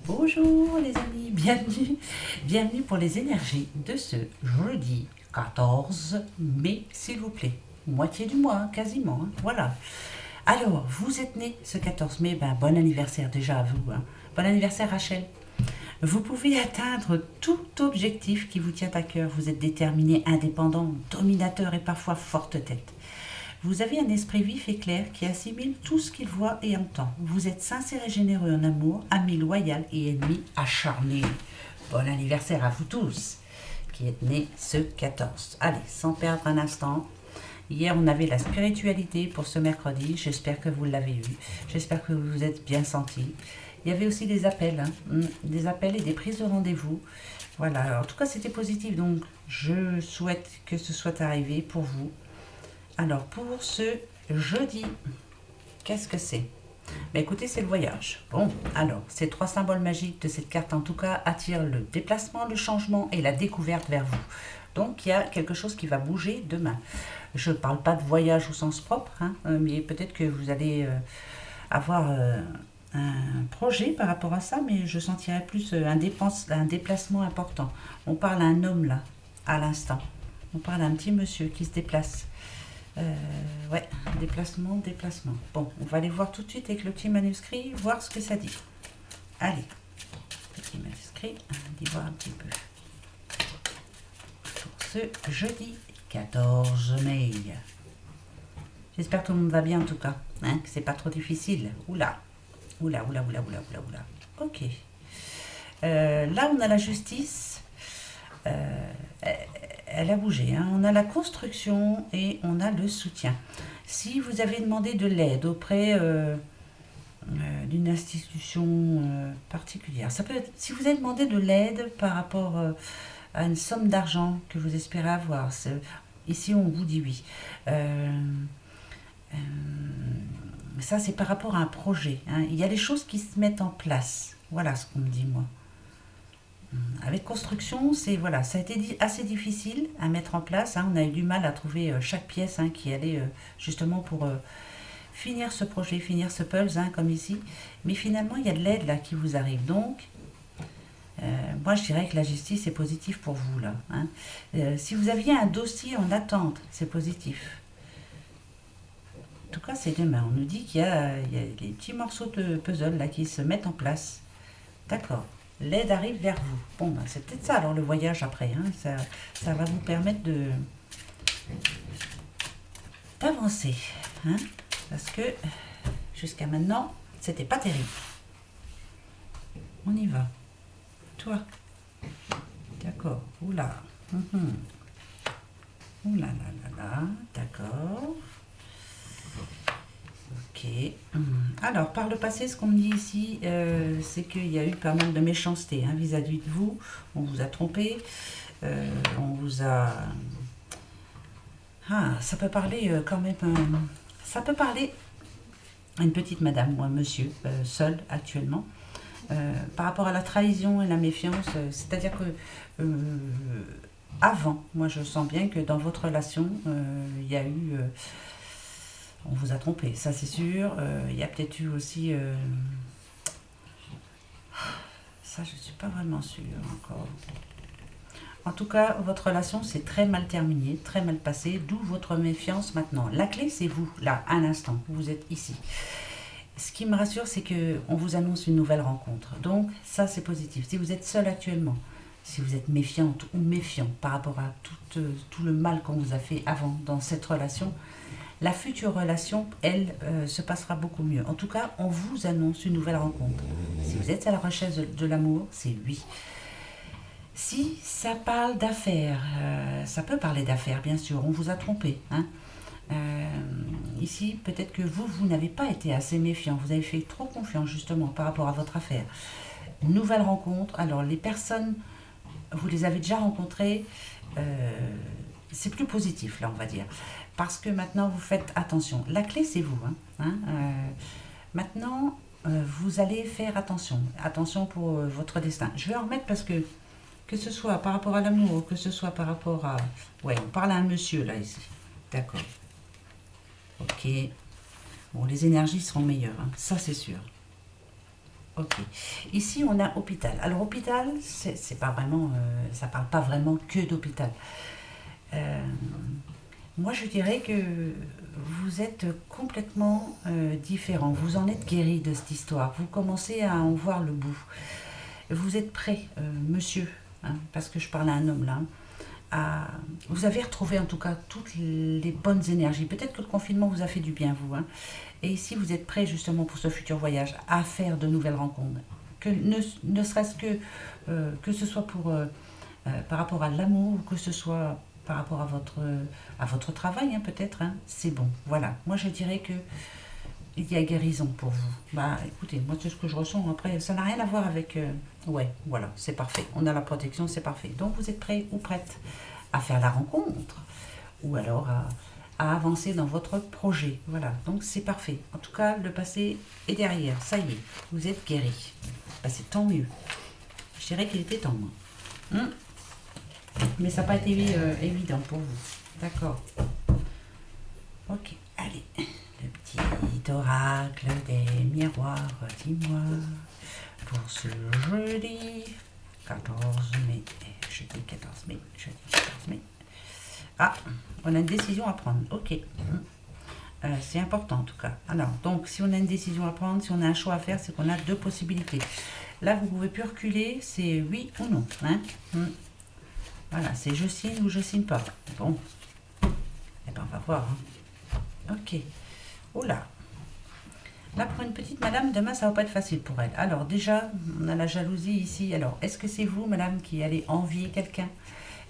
Bonjour les amis, bienvenue pour les énergies de ce jeudi 14 mai, s'il vous plaît. Moitié du mois, hein, quasiment, hein, voilà. Alors, vous êtes né ce 14 mai, ben, bon anniversaire déjà à vous. Hein. Bon anniversaire Rachel. Vous pouvez atteindre tout objectif qui vous tient à cœur. Vous êtes déterminé, indépendant, dominateur et parfois forte tête. Vous avez un esprit vif et clair qui assimile tout ce qu'il voit et entend. Vous êtes sincère et généreux en amour, ami loyal et ennemi acharné. Bon anniversaire à vous tous qui êtes nés ce 14. Allez, sans perdre un instant. Hier, on avait la spiritualité pour ce mercredi. J'espère que vous l'avez eu. J'espère que vous vous êtes bien sentis. Il y avait aussi des appels, des appels et des prises de rendez-vous. Voilà, en tout cas, c'était positif. Donc, je souhaite que ce soit arrivé pour vous. Alors, pour ce jeudi, qu'est-ce que c'est? Écoutez, c'est le voyage. Bon, alors, ces trois symboles magiques de cette carte, en tout cas, attirent le déplacement, le changement et la découverte vers vous. Donc, il y a quelque chose qui va bouger demain. Je ne parle pas de voyage au sens propre, mais peut-être que vous allez avoir un projet par rapport à ça, mais je sentirais plus un déplacement important. On parle à un homme, là, à l'instant. On parle à un petit monsieur qui se déplace. Ouais, déplacement. Bon, on va aller voir tout de suite avec le petit manuscrit, voir ce que ça dit. Allez, petit manuscrit, on va voir un petit peu. Pour ce jeudi 14 mai. J'espère que tout le monde va bien en tout cas, que c'est pas trop difficile. Oula. Ok. Là, on a la justice. Elle a bougé. On a la construction et on a le soutien. Si vous avez demandé de l'aide auprès d'une institution particulière, ça peut être, si vous avez demandé de l'aide par rapport à une somme d'argent que vous espérez avoir, ici on vous dit oui. Ça c'est par rapport à un projet. Il y a des choses qui se mettent en place. Voilà ce qu'on me dit moi. Avec construction, c'est voilà, ça a été assez difficile à mettre en place. On a eu du mal à trouver chaque pièce qui allait justement pour finir ce projet, finir ce puzzle, comme ici. Mais finalement, il y a de l'aide là qui vous arrive. Donc, moi, je dirais que la justice est positive pour vous là. Si vous aviez un dossier en attente, c'est positif. En tout cas, c'est demain. On nous dit qu'il y a des petits morceaux de puzzle là qui se mettent en place. D'accord. L'aide arrive vers vous. Bon, c'est peut-être ça, alors le voyage après. Ça va vous permettre d'avancer. Parce que jusqu'à maintenant, c'était pas terrible. On y va. Toi. D'accord. Oula. Oula là. D'accord. Ok. Alors, par le passé, ce qu'on me dit ici, c'est qu'il y a eu pas mal de méchanceté vis-à-vis de vous. On vous a trompé. On vous a... ça peut parler quand même... ça peut parler à une petite madame ou un monsieur, seul actuellement. Par rapport à la trahison et la méfiance, c'est-à-dire que... avant, moi je sens bien que dans votre relation, il y a eu... on vous a trompé, ça c'est sûr. Il y a peut-être eu aussi... ça, je ne suis pas vraiment sûre encore. En tout cas, votre relation s'est très mal terminée, très mal passée, d'où votre méfiance maintenant. La clé, c'est vous, là, à l'instant, vous êtes ici. Ce qui me rassure, c'est qu'on vous annonce une nouvelle rencontre. Donc, ça, c'est positif. Si vous êtes seul actuellement, si vous êtes méfiante ou méfiant par rapport à tout le mal qu'on vous a fait avant dans cette relation, la future relation, elle, se passera beaucoup mieux. En tout cas, on vous annonce une nouvelle rencontre. Si vous êtes à la recherche de l'amour, c'est oui. Si ça parle d'affaires, ça peut parler d'affaires, bien sûr, on vous a trompé. Ici, peut-être que vous n'avez pas été assez méfiant, vous avez fait trop confiance justement par rapport à votre affaire. Nouvelle rencontre, alors les personnes, vous les avez déjà rencontrées, c'est plus positif là on va dire. Parce que maintenant vous faites attention. La clé c'est vous. Maintenant, vous allez faire attention. Attention pour votre destin. Je vais en remettre parce que ce soit par rapport à l'amour, que ce soit par rapport à... Ouais, on parle à un monsieur là ici. D'accord. Ok. Bon, les énergies seront meilleures, ça c'est sûr. Ok. Ici, on a hôpital. Alors, hôpital, c'est pas vraiment, ça parle pas vraiment que d'hôpital. Euh, Moi, je dirais que vous êtes complètement différent. Vous en êtes guéri de cette histoire. Vous commencez à en voir le bout. Vous êtes prêt, monsieur, hein, parce que je parle à un homme là, vous avez retrouvé en tout cas toutes les bonnes énergies. Peut-être que le confinement vous a fait du bien, vous, hein. Et ici, vous êtes prêt justement pour ce futur voyage à faire de nouvelles rencontres. Que ne serait-ce que ce soit par rapport à l'amour, ou que ce soit par rapport à votre travail, hein, peut-être, hein, c'est bon. Voilà. Moi, je dirais que il y a guérison pour vous. Bah, écoutez, moi, c'est ce que je ressens. Après, ça n'a rien à voir avec. Ouais, voilà, c'est parfait. On a la protection, c'est parfait. Donc, vous êtes prêt ou prête à faire la rencontre ou alors à avancer dans votre projet. Voilà, donc c'est parfait. En tout cas, le passé est derrière. Ça y est, vous êtes guéri. Bah, c'est tant mieux. Je dirais qu'il était temps, moi. Mais ça n'a pas été évident pour vous. D'accord. Ok, allez. Le petit oracle des miroirs, dis-moi, pour ce jeudi 14 mai. Jeudi 14 mai. Jeudi 14 mai. Ah, on a une décision à prendre. Ok. C'est important en tout cas. Alors, donc, si on a une décision à prendre, si on a un choix à faire, c'est qu'on a deux possibilités. Là, vous ne pouvez plus reculer, c'est oui ou non. Hein. Voilà, c'est je signe ou je signe pas. Bon. Eh ben, on va voir. Hein. Ok. Oula. Là, pour une petite madame, demain, ça va pas être facile pour elle. Alors, déjà, on a la jalousie ici. Alors, est-ce que c'est vous, madame, qui allez envier quelqu'un?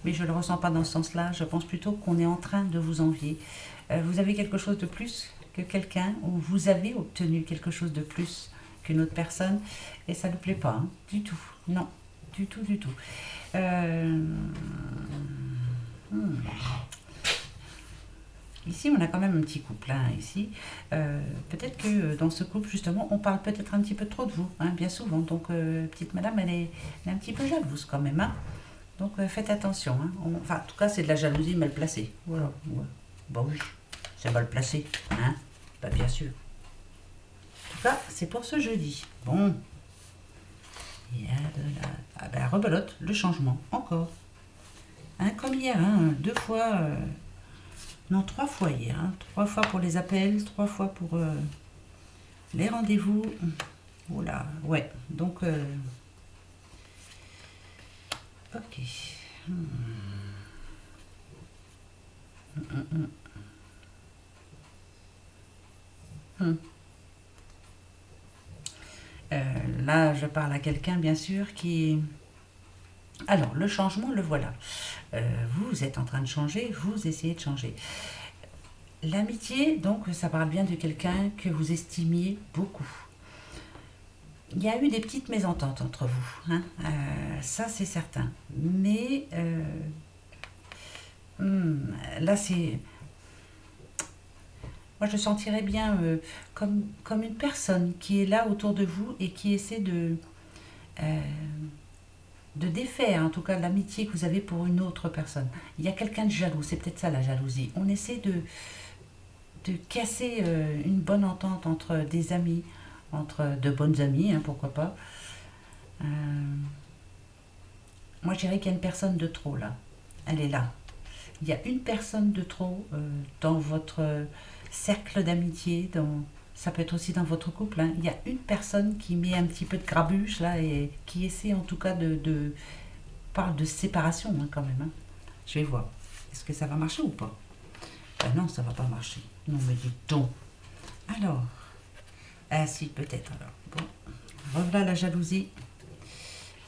Mais je ne le ressens pas dans ce sens-là. Je pense plutôt qu'on est en train de vous envier. Vous avez quelque chose de plus que quelqu'un, ou vous avez obtenu quelque chose de plus qu'une autre personne, et ça ne vous plaît pas, hein, du tout. Non, du tout, du tout. Ici, on a quand même un petit couple, hein, ici. Peut-être que dans ce couple, justement, on parle peut-être un petit peu trop de vous, hein, bien souvent. Donc, petite madame, elle est un petit peu jalouse quand même, hein. Donc, faites attention. Hein. Enfin, en tout cas, c'est de la jalousie mal placée. Voilà. Ouais. Bah oui, c'est mal placé, hein. Bah bien sûr. En tout cas, c'est pour ce jeudi. Bon. Il y a de la... Ah ben, rebelote, le changement, encore. Hein, comme hier, hein, deux fois... Non, trois fois hier. Hein. Trois fois pour les appels, trois fois pour les rendez-vous. Oula, ouais. Donc, ok. Là, je parle à quelqu'un, bien sûr, qui... Alors, le changement, le voilà. Vous êtes en train de changer, vous essayez de changer. L'amitié, donc, ça parle bien de quelqu'un que vous estimiez beaucoup. Il y a eu des petites mésententes entre vous, hein. Ça c'est certain. Mais là, c'est... Moi, je sentirais bien comme une personne qui est là autour de vous et qui essaie euh, de défaire, en tout cas, l'amitié que vous avez pour une autre personne. Il y a quelqu'un de jaloux, c'est peut-être ça la jalousie. On essaie de casser une bonne entente entre des amis, entre de bonnes amies, hein, pourquoi pas. Euh, Moi, je dirais qu'il y a une personne de trop là. Elle est là. Il y a une personne de trop dans votre cercle d'amitié, ça peut être aussi dans votre couple. Hein. Il y a une personne qui met un petit peu de grabuge là et qui essaie en tout cas parle de séparation hein, quand même. Hein. Je vais voir. Est-ce que ça va marcher ou pas? Ben non, ça va pas marcher. Non, mais dites donc. Alors, ah si, peut-être alors. Bon, revoilà la jalousie.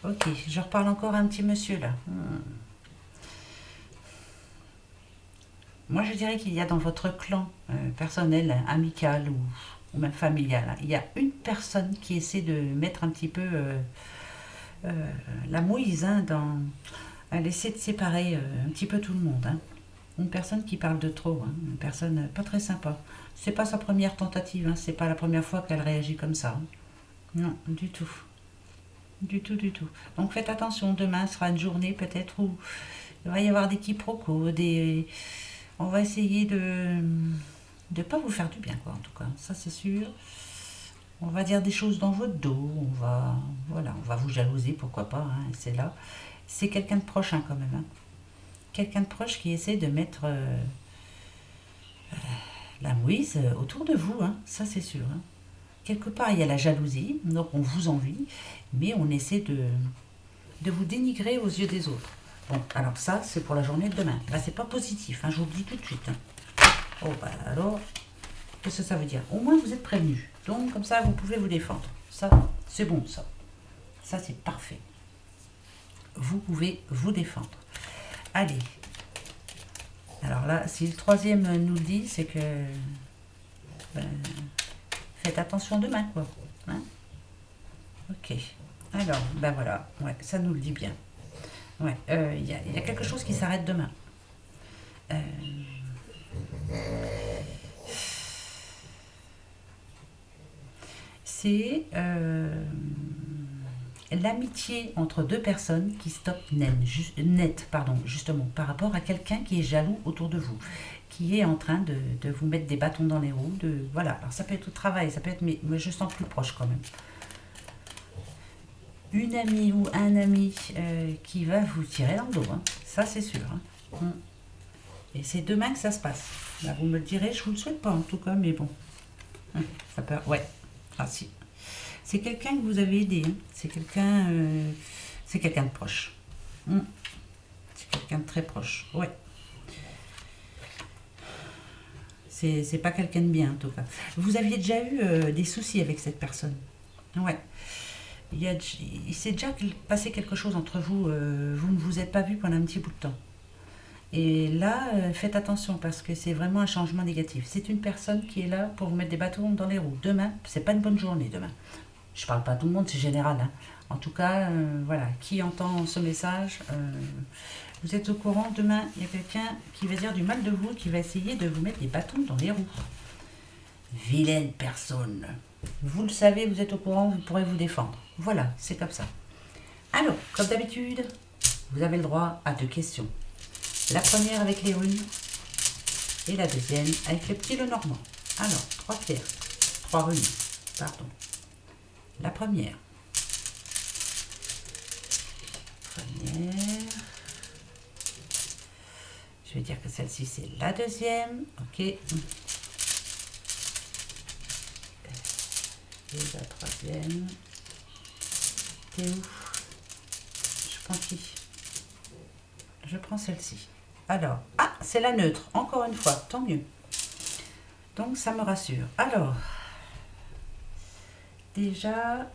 Ok, je reparle encore à un petit monsieur là. Moi, je dirais qu'il y a dans votre clan personnel, amical ou même familial, hein, il y a une personne qui essaie de mettre un petit peu la mouise hein, dans. Elle essaie de séparer un petit peu tout le monde. Hein. Une personne qui parle de trop, hein, une personne pas très sympa. C'est pas sa première tentative, hein, c'est pas la première fois qu'elle réagit comme ça. Hein. Non, du tout. Du tout, du tout. Donc faites attention, demain sera une journée peut-être où il va y avoir des quiproquos, on va essayer de ne pas vous faire du bien, quoi, en tout cas. Ça, c'est sûr. on va dire des choses dans votre dos, voilà, on va vous jalouser, pourquoi pas, hein, c'est là. C'est quelqu'un de proche hein, quand même. Hein. Quelqu'un de proche qui essaie de mettre la mouise autour de vous, hein, ça c'est sûr. Hein. Quelque part, il y a la jalousie, donc on vous envie, mais on essaie de vous dénigrer aux yeux des autres. Bon, alors ça, c'est pour la journée de demain. Là, c'est pas positif, hein, je vous le dis tout de suite. Hein. Oh, bah alors, qu'est-ce que ça veut dire? Au moins, vous êtes prévenus. Donc, comme ça, vous pouvez vous défendre. Ça, c'est bon, ça. Ça, c'est parfait. Vous pouvez vous défendre. Allez. Alors là, si le troisième nous le dit, c'est que... Ben, faites attention demain, quoi. Hein? Ok. Alors, ben voilà. Ouais, ça nous le dit bien. Ouais, y a quelque chose qui s'arrête demain. Euh, c'est l'amitié entre deux personnes qui stoppe net, pardon, justement, par rapport à quelqu'un qui est jaloux autour de vous, qui est en train de vous mettre des bâtons dans les roues. Voilà, alors ça peut être au travail, ça peut être, mais je sens plus proche quand même. Une amie ou un ami qui va vous tirer dans le dos, hein. Ça c'est sûr. Hein. Et c'est demain que ça se passe. Là, vous me le direz, je vous le souhaite pas en tout cas, mais bon. Ça peut... Ouais. Ah si. C'est quelqu'un que vous avez aidé. Hein. C'est quelqu'un de proche. C'est quelqu'un de très proche. Ouais. C'est pas quelqu'un de bien en tout cas. Vous aviez déjà eu des soucis avec cette personne. Ouais. Il s'est déjà passé quelque chose entre vous. Vous ne vous êtes pas vu pendant un petit bout de temps. Et là, faites attention parce que c'est vraiment un changement négatif. C'est une personne qui est là pour vous mettre des bâtons dans les roues. Demain, c'est pas une bonne journée demain. Je parle pas à tout le monde, c'est général. Hein. En tout cas, voilà, qui entend ce message, vous êtes au courant, demain, il y a quelqu'un qui va dire du mal de vous, qui va essayer de vous mettre des bâtons dans les roues. Vilaine personne. Vous le savez, vous êtes au courant, vous pourrez vous défendre. Voilà, c'est comme ça. Alors, comme d'habitude, vous avez le droit à 2 questions. La première avec les runes et la deuxième avec le petit Lenormand. Alors, 3 pierres, 3 runes, pardon. La première. Je vais dire que celle-ci c'est la deuxième. Ok. Et la troisième. T'es où? Je prends qui? Je prends celle-ci. Alors, ah, c'est la neutre, encore une fois, tant mieux. Donc, ça me rassure. Alors, déjà,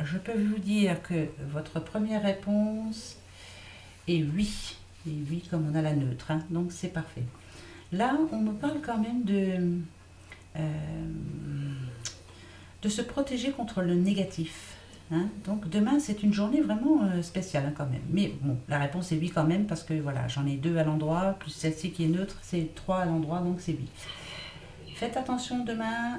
je peux vous dire que votre première réponse est oui. Et oui, comme on a la neutre, hein, donc c'est parfait. Là, on me parle quand même de se protéger contre le négatif. Hein. Donc demain, c'est une journée vraiment spéciale hein, quand même. Mais bon, la réponse est oui quand même parce que voilà, j'en ai 2 à l'endroit, plus celle-ci qui est neutre, c'est 3 à l'endroit, donc c'est oui. Faites attention demain.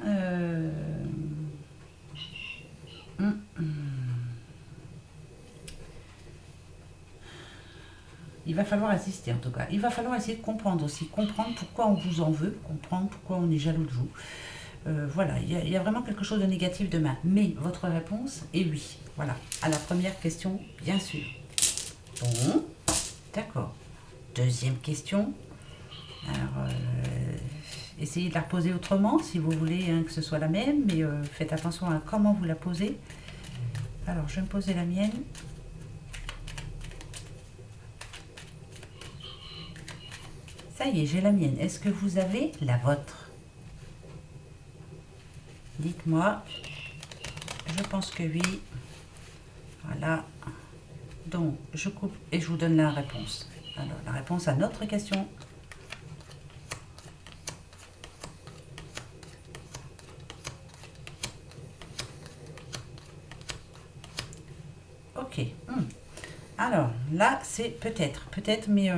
Il va falloir assister en tout cas. Il va falloir essayer de comprendre aussi, comprendre pourquoi on vous en veut, comprendre pourquoi on est jaloux de vous. Voilà, il y a vraiment quelque chose de négatif demain. Mais votre réponse est oui. Voilà, à la première question, bien sûr. Bon, d'accord. Deuxième question. Alors, essayez de la reposer autrement si vous voulez hein, que ce soit la même, mais faites attention à comment vous la posez. Alors, je vais me poser la mienne. Ça y est, j'ai la mienne. Est-ce que vous avez la vôtre? Dites-moi. Je pense que oui. Voilà. Donc, je coupe et je vous donne la réponse. Alors, la réponse à notre question. Ok. Alors, là, c'est peut-être, mais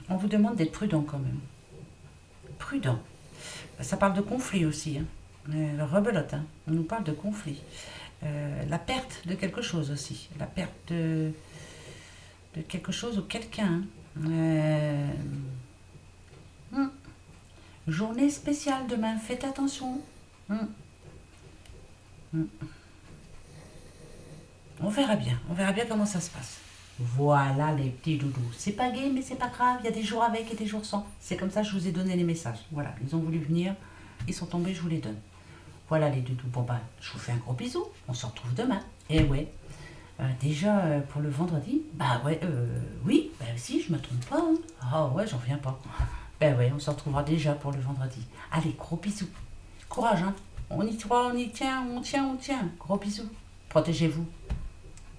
on vous demande d'être prudent quand même. Prudent. Ça parle de conflit aussi. Hein. Rebelote, hein. On nous parle de conflit. La perte de quelque chose aussi. La perte de quelque chose ou quelqu'un. Journée spéciale demain. Faites attention. Hum, hum. On verra bien comment ça se passe. Voilà les petits doudous. C'est pas gay, mais c'est pas grave. Il y a des jours avec et des jours sans. C'est comme ça que je vous ai donné les messages. Voilà, ils ont voulu venir, ils sont tombés, je vous les donne. Voilà les doudous. Bon bah, je vous fais un gros bisou. On se retrouve demain. Et ouais, déjà pour le vendredi, bah ouais, oui, bah si, je me trompe pas. Hein. Ah ouais, j'en reviens pas. Ben ouais, on se retrouvera déjà pour le vendredi. Allez, gros bisous. Courage, hein. On y croit, on y tient, on tient, on tient. Gros bisous. Protégez-vous.